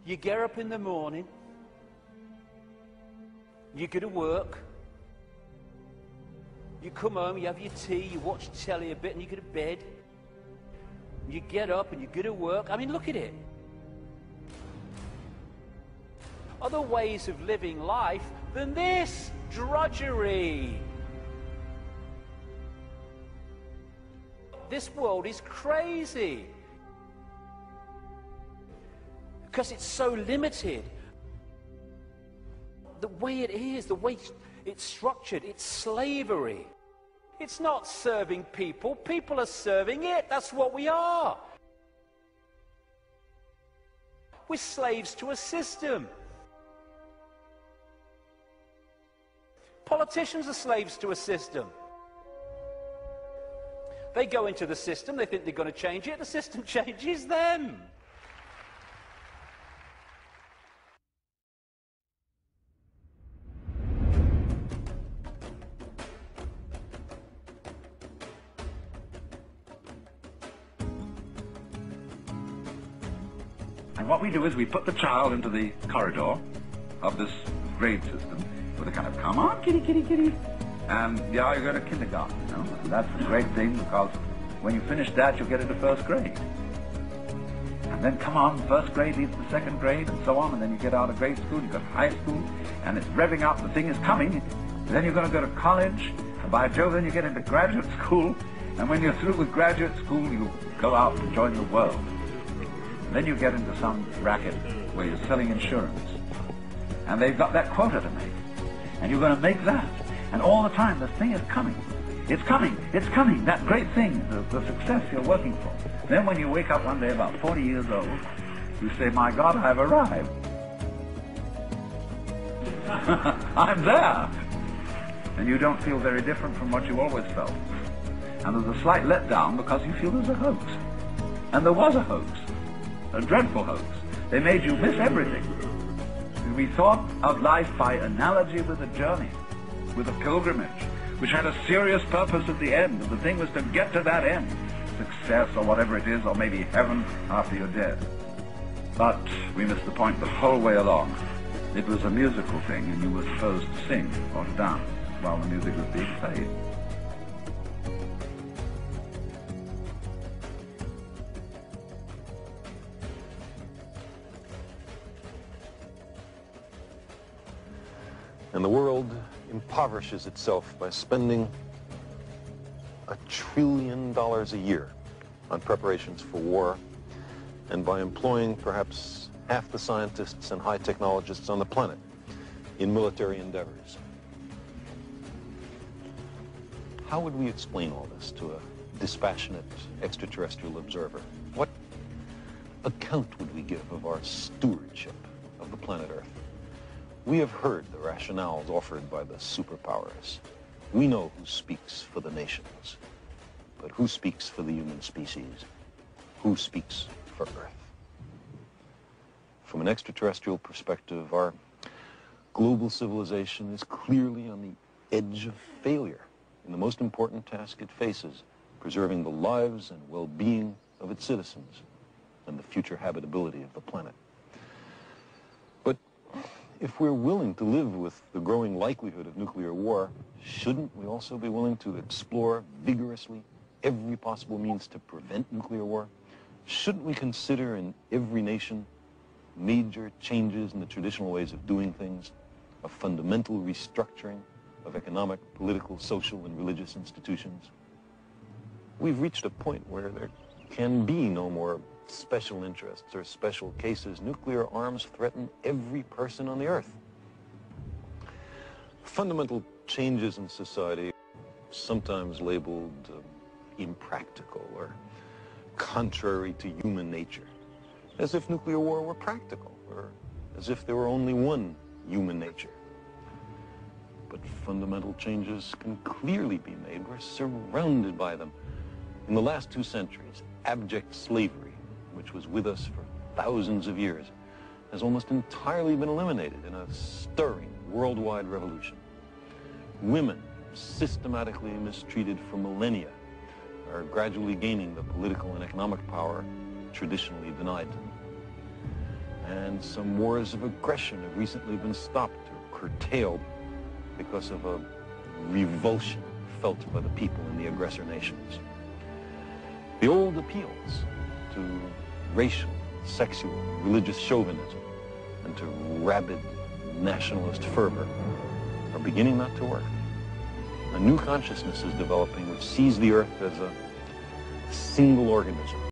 You get up in the morning, you go to work, you come home, you have your tea, you watch telly a bit, and you go to bed. You get up and you go to work. I mean, look at it. Other ways of living life than this drudgery. This world is crazy because it's so limited. The way it is, the way it's structured, it's slavery. It's not serving people. People are serving it. That's what we are. We're slaves to a system. Politicians are slaves to a system. They go into the system, they think they're going to change it, the system changes them. And what we do is we put the child into the corridor of this grade system with a kind of, come on, kitty, kitty, kitty. And yeah, you go to kindergarten, you know. And that's a great thing because when you finish that, you'll get into first grade. And then come on, first grade leads to second grade and so on. And then you get out of grade school, you go to high school, and it's revving up, the thing is coming. Then you're going to go to college. And by Jove, then you get into graduate school. And when you're through with graduate school, you go out and join the world. Then you get into some racket where you're selling insurance. And they've got that quota to make. And you're going to make that. And all the time, this thing is coming. It's coming. It's coming. That great thing, the success you're working for. Then when you wake up one day about 40 years old, you say, my God, I've arrived. I'm there. And you don't feel very different from what you always felt. And there's a slight letdown because you feel there's a hoax. And there was a hoax. A dreadful hoax. They made you miss everything. We thought of life by analogy with a journey, with a pilgrimage, which had a serious purpose at the end, and the thing was to get to that end, success or whatever it is, or maybe heaven after you're dead. But we missed the point the whole way along. It was a musical thing, and you were supposed to sing or to dance while the music was being played. And the world impoverishes itself by spending $1 trillion a year on preparations for war, and by employing perhaps half the scientists and high technologists on the planet in military endeavors. How would we explain all this to a dispassionate extraterrestrial observer? What account would we give of our stewardship of the planet Earth? We have heard the rationales offered by the superpowers. We know who speaks for the nations, but who speaks for the human species? Who speaks for Earth? From an extraterrestrial perspective, our global civilization is clearly on the edge of failure in the most important task it faces, preserving the lives and well-being of its citizens and the future habitability of the planet. But if we're willing to live with the growing likelihood of nuclear war, shouldn't we also be willing to explore vigorously every possible means to prevent nuclear war? Shouldn't we consider in every nation major changes in the traditional ways of doing things, a fundamental restructuring of economic, political, social, and religious institutions? We've reached a point where there can be no more special interests or special cases. Nuclear arms threaten every person on the Earth. Fundamental changes in society, sometimes labeled impractical or contrary to human nature, as if nuclear war were practical, or as if there were only one human nature. But fundamental changes can clearly be made. We're surrounded by them. In the last 2 centuries, abject slavery, which was with us for thousands of years, has almost entirely been eliminated in a stirring worldwide revolution. Women, systematically mistreated for millennia, are gradually gaining the political and economic power traditionally denied to them. and some wars of aggression have recently been stopped or curtailed because of a revulsion felt by the people in the aggressor nations. The old appeals to racial, sexual, religious chauvinism and to rabid nationalist fervor are beginning not to work. A new consciousness is developing which sees the earth as a single organism.